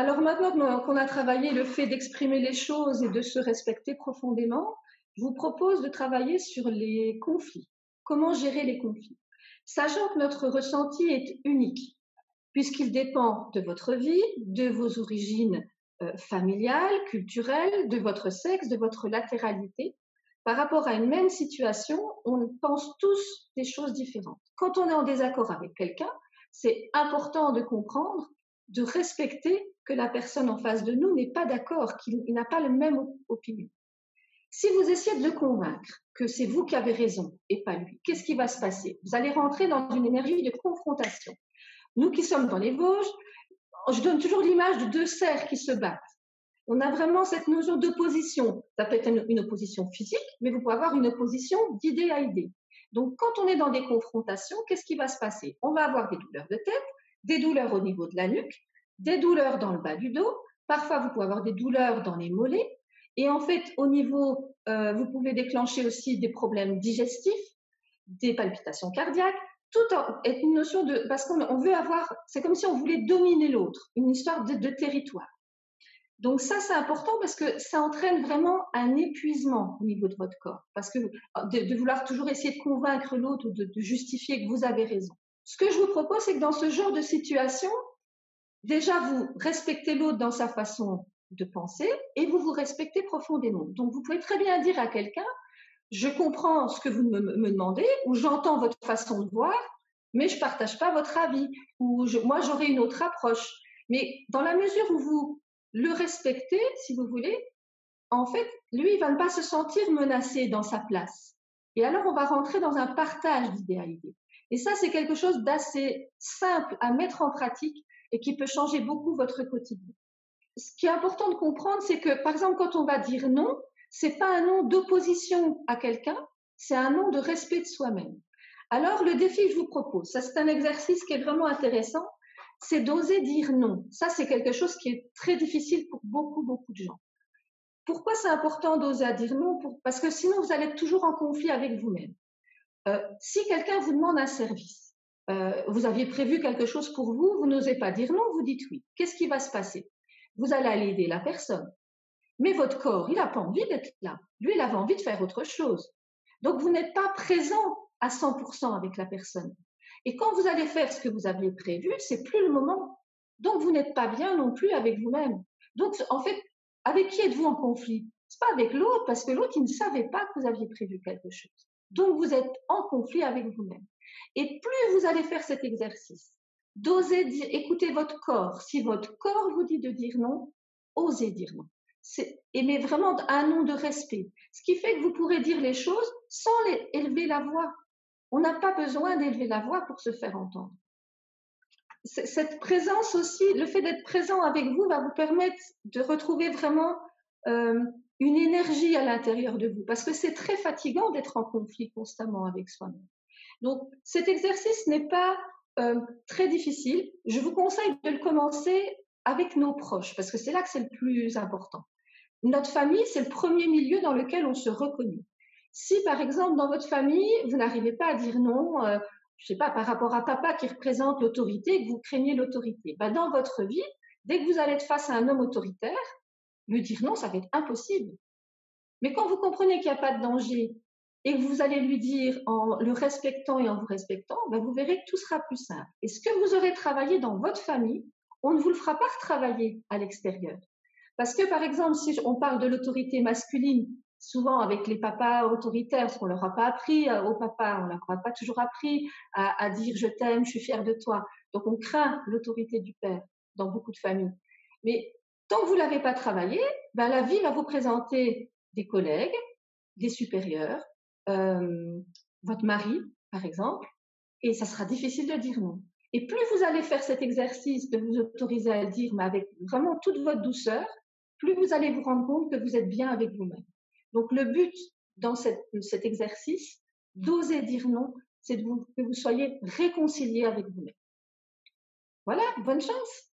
Alors maintenant qu'on a travaillé le fait d'exprimer les choses et de se respecter profondément, je vous propose de travailler sur les conflits. Comment gérer les conflits? Sachant que notre ressenti est unique, puisqu'il dépend de votre vie, de vos origines familiales, culturelles, de votre sexe, de votre latéralité. Par rapport à une même situation, on pense tous des choses différentes. Quand on est en désaccord avec quelqu'un, c'est important de comprendre, de respecter que la personne en face de nous n'est pas d'accord, qu'il n'a pas la même opinion. Si vous essayez de le convaincre que c'est vous qui avez raison et pas lui, qu'est-ce qui va se passer? Vous allez rentrer dans une énergie de confrontation. Nous qui sommes dans les Vosges, je donne toujours l'image de deux cerfs qui se battent. On a vraiment cette notion d'opposition. Ça peut être une opposition physique, mais vous pouvez avoir une opposition d'idée à idée. Donc, quand on est dans des confrontations, qu'est-ce qui va se passer? On va avoir des douleurs de tête, des douleurs au niveau de la nuque, des douleurs dans le bas du dos. Parfois, vous pouvez avoir des douleurs dans les mollets. Et en fait, au niveau, vous pouvez déclencher aussi des problèmes digestifs, des palpitations cardiaques. Tout est une notion de, parce qu'on veut avoir, c'est comme si on voulait dominer l'autre, une histoire de territoire. Donc ça, c'est important parce que ça entraîne vraiment un épuisement au niveau de votre corps. Parce que de vouloir toujours essayer de convaincre l'autre ou de justifier que vous avez raison. Ce que je vous propose, c'est que dans ce genre de situation, déjà, vous respectez l'autre dans sa façon de penser et vous vous respectez profondément. Donc, vous pouvez très bien dire à quelqu'un, je comprends ce que vous me demandez ou j'entends votre façon de voir, mais je ne partage pas votre avis ou moi, j'aurais une autre approche. Mais dans la mesure où vous le respectez, si vous voulez, en fait, lui, il va ne pas se sentir menacé dans sa place. Et alors, on va rentrer dans un partage d'idées à idées. Et ça, c'est quelque chose d'assez simple à mettre en pratique et qui peut changer beaucoup votre quotidien. Ce qui est important de comprendre, c'est que, par exemple, quand on va dire non, c'est pas un non d'opposition à quelqu'un, c'est un non de respect de soi-même. Alors, le défi que je vous propose, ça c'est un exercice qui est vraiment intéressant, c'est d'oser dire non. Ça, c'est quelque chose qui est très difficile pour beaucoup, beaucoup de gens. Pourquoi c'est important d'oser dire non? Parce que sinon, vous allez être toujours en conflit avec vous-même. Si quelqu'un vous demande un service, vous aviez prévu quelque chose pour vous, vous n'osez pas dire non, vous dites oui. Qu'est-ce qui va se passer? Vous allez aller aider la personne. Mais votre corps, il n'a pas envie d'être là. Lui, il avait envie de faire autre chose. Donc, vous n'êtes pas présent à 100% avec la personne. Et quand vous allez faire ce que vous aviez prévu, c'est plus le moment. Donc, vous n'êtes pas bien non plus avec vous-même. Donc, en fait, avec qui êtes-vous en conflit? C'est pas avec l'autre, parce que l'autre, il ne savait pas que vous aviez prévu quelque chose. Donc, vous êtes en conflit avec vous-même. Et plus vous allez faire cet exercice, d'oser dire, écoutez votre corps. Si votre corps vous dit de dire non, osez dire non. Mais vraiment un non de respect. Ce qui fait que vous pourrez dire les choses sans élever la voix. On n'a pas besoin d'élever la voix pour se faire entendre. Cette présence aussi, le fait d'être présent avec vous va vous permettre de retrouver vraiment une énergie à l'intérieur de vous, parce que c'est très fatigant d'être en conflit constamment avec soi-même. Donc, cet exercice n'est pas très difficile. Je vous conseille de le commencer avec nos proches, parce que c'est là que c'est le plus important. Notre famille, c'est le premier milieu dans lequel on se reconnaît. Si, par exemple, dans votre famille, vous n'arrivez pas à dire non, je sais pas, par rapport à papa qui représente l'autorité et que vous craignez l'autorité, ben dans votre vie, dès que vous allez être face à un homme autoritaire, lui dire non, ça va être impossible. Mais quand vous comprenez qu'il n'y a pas de danger et que vous allez lui dire en le respectant et en vous respectant, ben vous verrez que tout sera plus simple. Et ce que vous aurez travaillé dans votre famille, on ne vous le fera pas retravailler à l'extérieur. Parce que, par exemple, si on parle de l'autorité masculine, souvent avec les papas autoritaires, parce qu'on ne leur a pas appris, aux papas, on ne leur a pas toujours appris à dire je t'aime, je suis fière de toi. Donc, on craint l'autorité du père dans beaucoup de familles. Mais tant que vous ne l'avez pas travaillé, ben, la vie va vous présenter des collègues, des supérieurs, votre mari, par exemple, et ça sera difficile de dire non. Et plus vous allez faire cet exercice de vous autoriser à le dire, mais avec vraiment toute votre douceur, plus vous allez vous rendre compte que vous êtes bien avec vous-même. Donc, le but dans cet exercice, d'oser dire non, c'est que vous soyez réconcilié avec vous-même. Voilà, bonne chance!